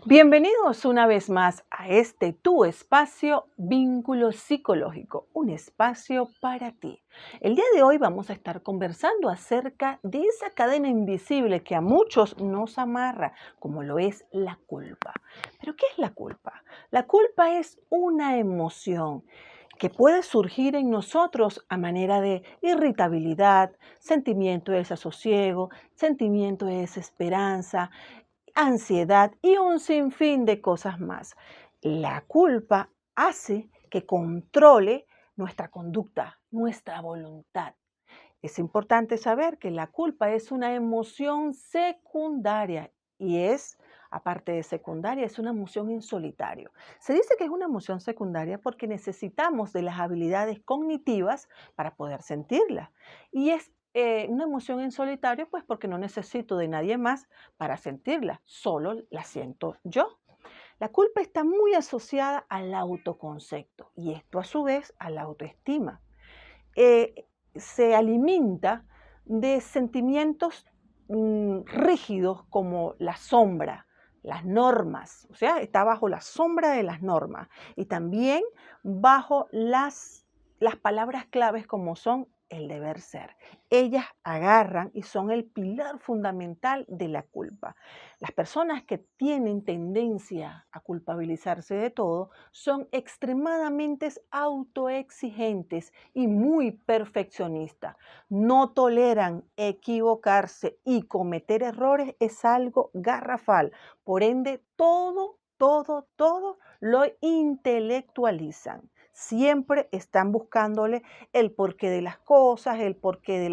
Bienvenidos una vez más a este tu espacio Vínculo Psicológico, un espacio para ti. El día de hoy vamos a estar conversando acerca de esa cadena invisible que a muchos nos amarra, como lo es la culpa. ¿Pero qué es la culpa? La culpa es una emoción que puede surgir en nosotros a manera de irritabilidad, sentimiento de desasosiego, sentimiento de desesperanza, ansiedad y un sinfín de cosas más. La culpa hace que controle nuestra conducta, nuestra voluntad. Es importante saber que la culpa es una emoción secundaria y aparte de secundaria, es una emoción en solitario. Se dice que es una emoción secundaria porque necesitamos de las habilidades cognitivas para poder sentirla. Y es una emoción en solitario, pues porque no necesito de nadie más para sentirla, solo la siento yo. La culpa está muy asociada al autoconcepto y esto a su vez a la autoestima. Se alimenta de sentimientos rígidos como la sombra, las normas, o sea, está bajo la sombra de las normas y también bajo las palabras claves como son el deber ser. Ellas agarran y son el pilar fundamental de la culpa. Las personas que tienen tendencia a culpabilizarse de todo son extremadamente autoexigentes y muy perfeccionistas. No toleran equivocarse y cometer errores es algo garrafal. Por ende, todo lo intelectualizan. Siempre están buscándole el porqué de las cosas, el porqué de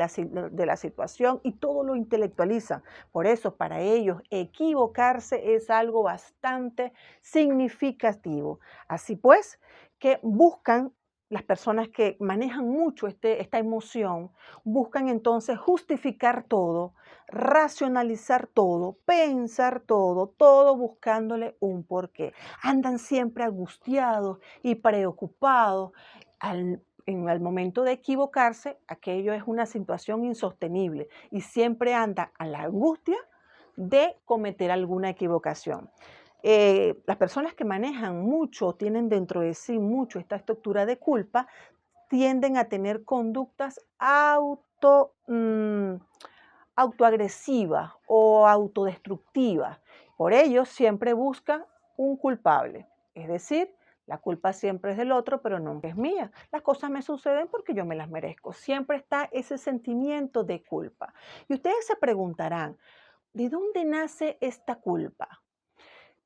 la situación y todo lo intelectualizan. Por eso, para ellos, equivocarse es algo bastante significativo. Así pues, que buscan las personas que manejan mucho esta emoción, buscan entonces justificar todo, racionalizar todo, pensar todo, todo buscándole un porqué. Andan siempre angustiados y preocupados. En el momento de equivocarse, aquello es una situación insostenible y siempre anda a la angustia de cometer alguna equivocación. Las personas que manejan mucho, tienen dentro de sí mucho esta estructura de culpa, tienden a tener conductas autoagresivas o autodestructivas. Por ello, siempre buscan un culpable. Es decir, la culpa siempre es del otro, pero nunca es mía. Las cosas me suceden porque yo me las merezco. Siempre está ese sentimiento de culpa. Y ustedes se preguntarán, ¿de dónde nace esta culpa?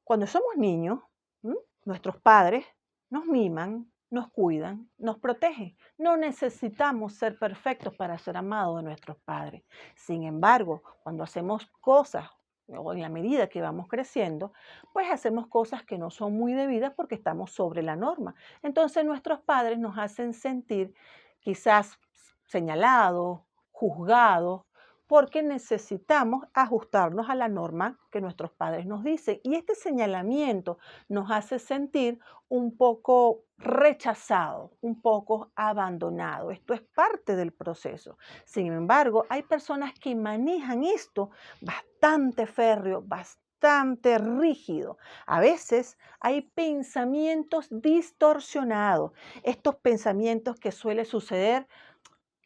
Cuando somos niños, ¿m? Nuestros padres nos miman, nos cuidan, nos protegen. No necesitamos ser perfectos para ser amados de nuestros padres. Sin embargo, cuando hacemos cosas o en la medida que vamos creciendo, pues hacemos cosas que no son muy debidas porque estamos sobre la norma. Entonces nuestros padres nos hacen sentir quizás señalados, juzgados, porque necesitamos ajustarnos a la norma que nuestros padres nos dicen. Y este señalamiento nos hace sentir un poco rechazado, un poco abandonado. Esto es parte del proceso. Sin embargo, hay personas que manejan esto bastante férreo, bastante rígido. A veces hay pensamientos distorsionados. Estos pensamientos que suele suceder: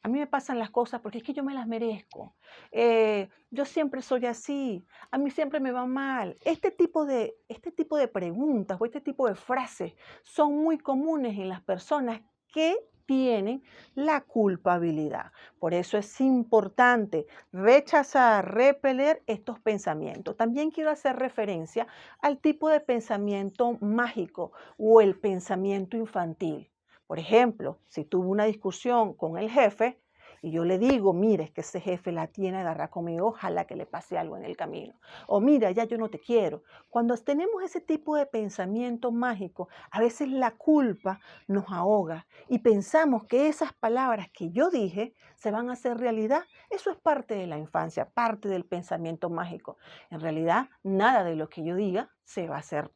a mí me pasan las cosas porque es que yo me las merezco. Yo siempre soy así. A mí siempre me va mal. Este tipo de preguntas o este tipo de frases son muy comunes en las personas que tienen la culpabilidad. Por eso es importante rechazar, repeler estos pensamientos. También quiero hacer referencia al tipo de pensamiento mágico o el pensamiento infantil. Por ejemplo, si tuve una discusión con el jefe y yo le digo, mire, es que ese jefe la tiene agarrada conmigo, ojalá que le pase algo en el camino. O mira, ya yo no te quiero. Cuando tenemos ese tipo de pensamiento mágico, a veces la culpa nos ahoga y pensamos que esas palabras que yo dije se van a hacer realidad. Eso es parte de la infancia, parte del pensamiento mágico. En realidad, nada de lo que yo diga se va a hacer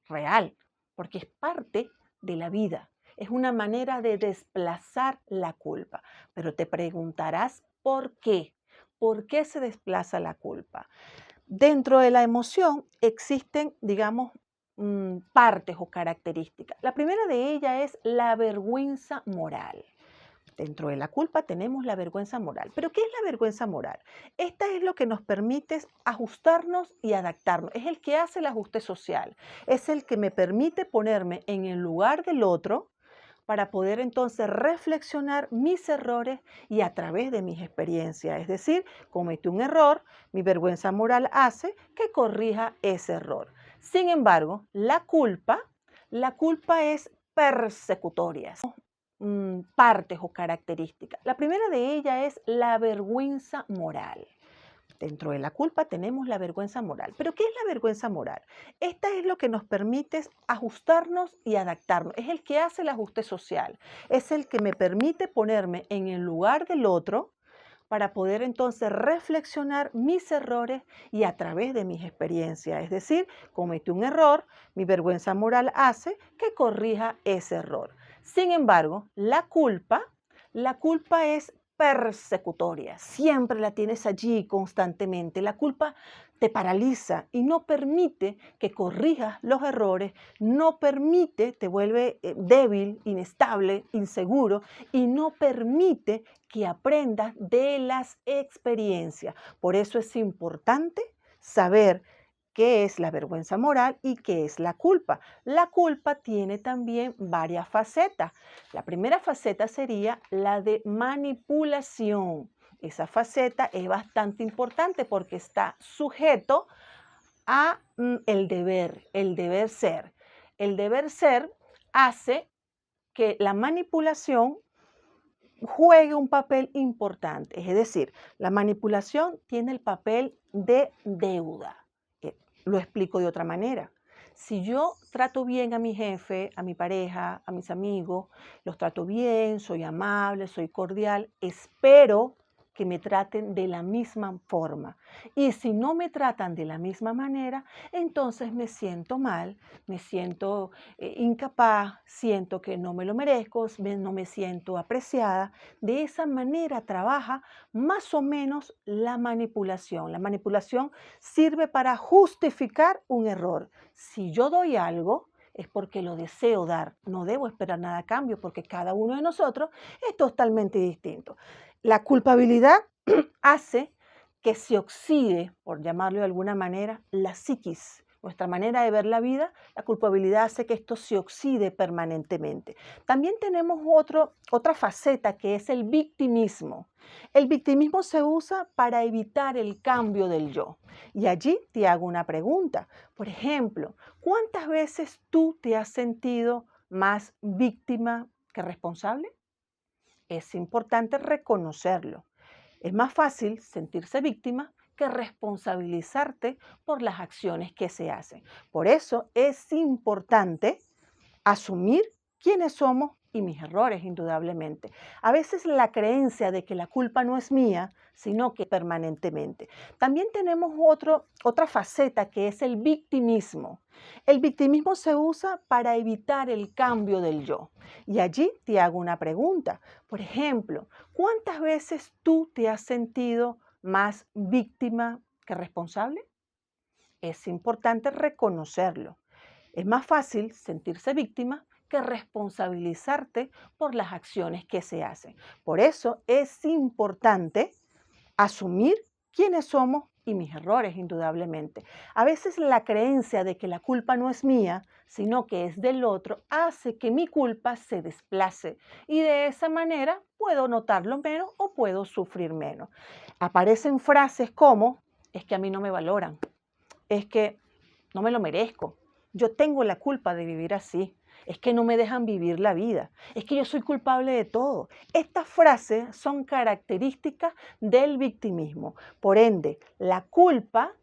real, porque es parte de la vida. Es una manera de desplazar la culpa. Pero te preguntarás por qué. ¿Por qué se desplaza la culpa? Dentro de la emoción existen, digamos, partes o características. La primera de ellas es la vergüenza moral. Dentro de la culpa tenemos la vergüenza moral. ¿Pero qué es la vergüenza moral? Esta es lo que nos permite ajustarnos y adaptarnos. Es el que hace el ajuste social. Es el que me permite ponerme en el lugar del otro para poder entonces reflexionar mis errores y a través de mis experiencias. Es decir, cometí un error, mi vergüenza moral hace que corrija ese error. Sin embargo, la culpa es persecutoria. Partes o características. La primera de ellas es la vergüenza moral. Dentro de la culpa tenemos la vergüenza moral. ¿Pero qué es la vergüenza moral? Esta es lo que nos permite ajustarnos y adaptarnos. Es el que hace el ajuste social. Es el que me permite ponerme en el lugar del otro para poder entonces reflexionar mis errores y a través de mis experiencias. Es decir, cometí un error, mi vergüenza moral hace que corrija ese error. Sin embargo, la culpa es persecutoria, siempre la tienes allí constantemente. La culpa te paraliza y no permite que corrijas los errores, no permite, te vuelve débil, inestable, inseguro y no permite que aprendas de las experiencias. Por eso es importante saber qué es la vergüenza moral y qué es la culpa. La culpa tiene también varias facetas. La primera faceta sería la de manipulación. Esa faceta es bastante importante porque está sujeto a el deber ser. El deber ser hace que la manipulación juegue un papel importante. Es decir, la manipulación tiene el papel de deuda. Lo explico de otra manera. Si yo trato bien a mi jefe, a mi pareja, a mis amigos, los trato bien, soy amable, soy cordial, espero que me traten de la misma forma. Y si no me tratan de la misma manera, entonces me siento mal, me siento incapaz, siento que no me lo merezco, no me siento apreciada. De esa manera trabaja más o menos la manipulación. La manipulación sirve para justificar un error. Si yo doy algo, es porque lo deseo dar. No debo esperar nada a cambio porque cada uno de nosotros es totalmente distinto. La culpabilidad hace que se oxide, por llamarlo de alguna manera, la psiquis, nuestra manera de ver la vida. La culpabilidad hace que esto se oxide permanentemente. También tenemos otra faceta que es el victimismo. El victimismo se usa para evitar el cambio del yo. Y allí te hago una pregunta. Por ejemplo, ¿cuántas veces tú te has sentido más víctima que responsable? Es importante reconocerlo. Es más fácil sentirse víctima que responsabilizarte por las acciones que se hacen. Por eso es importante asumir quiénes somos y mis errores, indudablemente. A veces la creencia de que la culpa no es mía, sino que permanentemente. También tenemos otra faceta que es el victimismo. El victimismo se usa para evitar el cambio del yo. Y allí te hago una pregunta. Por ejemplo, ¿cuántas veces tú te has sentido más víctima que responsable? Es importante reconocerlo. Es más fácil sentirse víctima que responsabilizarte por las acciones que se hacen. Por eso es importante asumir quiénes somos y mis errores, indudablemente. A veces la creencia de que la culpa no es mía, sino que es del otro, hace que mi culpa se desplace y de esa manera puedo notarlo menos o puedo sufrir menos. Aparecen frases como, es que a mí no me valoran, es que no me lo merezco, yo tengo la culpa de vivir así, es que no me dejan vivir la vida, es que yo soy culpable de todo. Estas frases son características del victimismo. Por ende, la culpa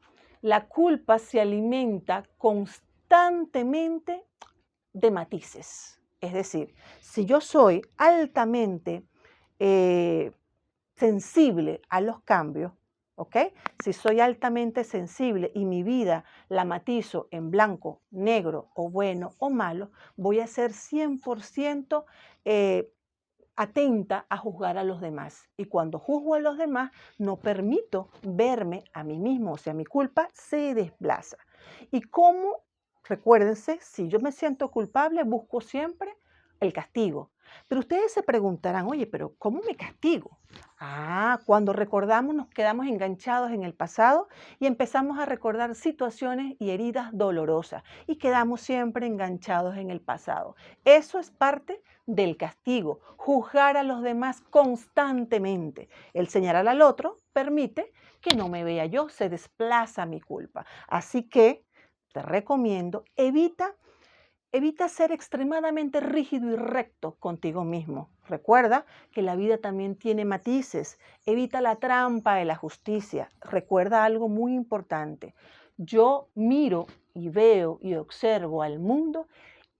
se alimenta constantemente de matices. Es decir, si yo soy altamente sensible a los cambios, ¿ok? Si soy altamente sensible y mi vida la matizo en blanco, negro o bueno o malo, voy a ser 100% atenta a juzgar a los demás. Y cuando juzgo a los demás, no permito verme a mí mismo, o sea, mi culpa se desplaza. Y cómo, recuérdense, si yo me siento culpable, busco siempre el castigo. Pero ustedes se preguntarán, oye, pero ¿cómo me castigo? Cuando recordamos nos quedamos enganchados en el pasado y empezamos a recordar situaciones y heridas dolorosas y quedamos siempre enganchados en el pasado. Eso es parte del castigo, juzgar a los demás constantemente. El señalar al otro permite que no me vea yo, se desplaza mi culpa. Así que te recomiendo, evita ser extremadamente rígido y recto contigo mismo. Recuerda que la vida también tiene matices. Evita la trampa de la justicia. Recuerda algo muy importante. Yo miro y veo y observo al mundo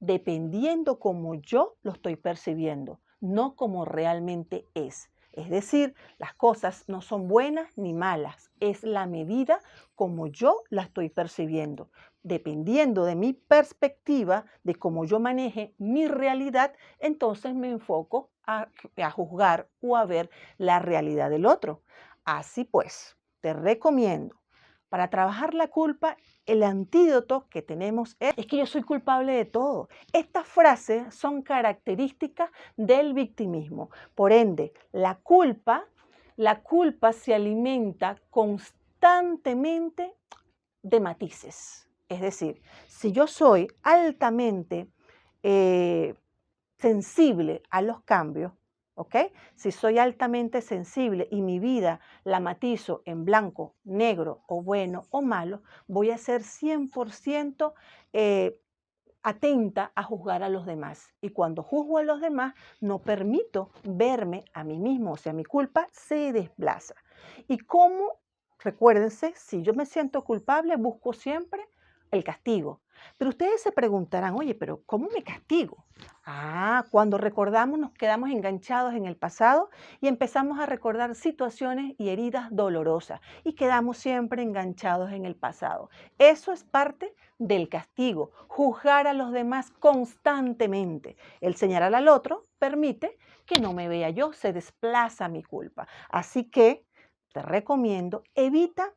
dependiendo como yo lo estoy percibiendo, no como realmente es. Es decir, las cosas no son buenas ni malas, es la medida como yo la estoy percibiendo. Dependiendo de mi perspectiva, de cómo yo maneje mi realidad, entonces me enfoco a juzgar o a ver la realidad del otro. Así pues, te recomiendo, para trabajar la culpa, el antídoto que tenemos es que yo soy culpable de todo. Estas frases son características del victimismo. Por ende, la culpa se alimenta constantemente de matices. Es decir, si yo soy altamente eh, sensible a los cambios, ¿ok? Si soy altamente sensible y mi vida la matizo en blanco, negro o bueno o malo, voy a ser 100% atenta a juzgar a los demás. Y cuando juzgo a los demás, no permito verme a mí mismo, o sea, mi culpa se desplaza. Y cómo, recuérdense, si yo me siento culpable, busco siempre el castigo. Pero ustedes se preguntarán, oye, pero ¿cómo me castigo? Cuando recordamos nos quedamos enganchados en el pasado y empezamos a recordar situaciones y heridas dolorosas y quedamos siempre enganchados en el pasado. Eso es parte del castigo, juzgar a los demás constantemente. El señalar al otro permite que no me vea yo, se desplaza mi culpa. Así que te recomiendo, evita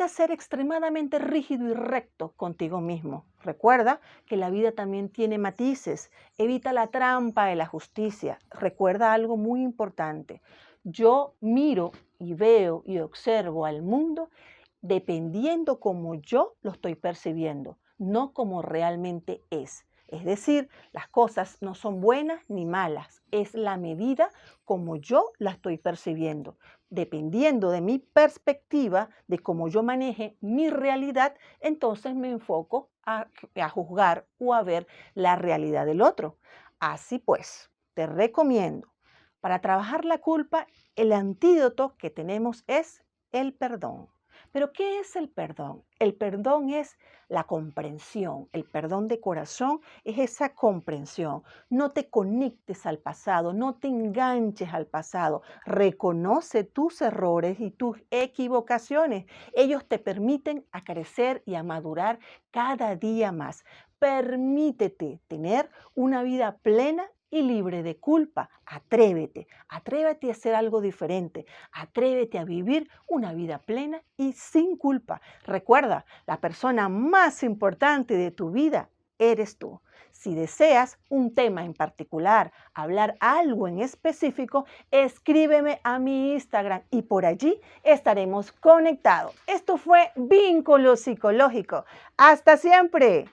ser extremadamente rígido y recto contigo mismo. Recuerda que la vida también tiene matices. Evita la trampa de la justicia. Recuerda algo muy importante. Yo miro y veo y observo al mundo dependiendo como yo lo estoy percibiendo, no como realmente es. Es decir, las cosas no son buenas ni malas, es la medida como yo la estoy percibiendo. Dependiendo de mi perspectiva, de cómo yo maneje mi realidad, entonces me enfoco a juzgar o a ver la realidad del otro. Así pues, te recomiendo, para trabajar la culpa, el antídoto que tenemos es el perdón. Pero ¿qué es el perdón? El perdón es la comprensión. El perdón de corazón es esa comprensión. No te conectes al pasado, no te enganches al pasado. Reconoce tus errores y tus equivocaciones. Ellos te permiten a crecer y a madurar cada día más. Permítete tener una vida plena y libre de culpa. Atrévete a hacer algo diferente, atrévete a vivir una vida plena y sin culpa. Recuerda, la persona más importante de tu vida eres tú. Si deseas un tema en particular, hablar algo en específico, escríbeme a mi Instagram y por allí estaremos conectados. Esto fue Vínculo Psicológico. ¡Hasta siempre!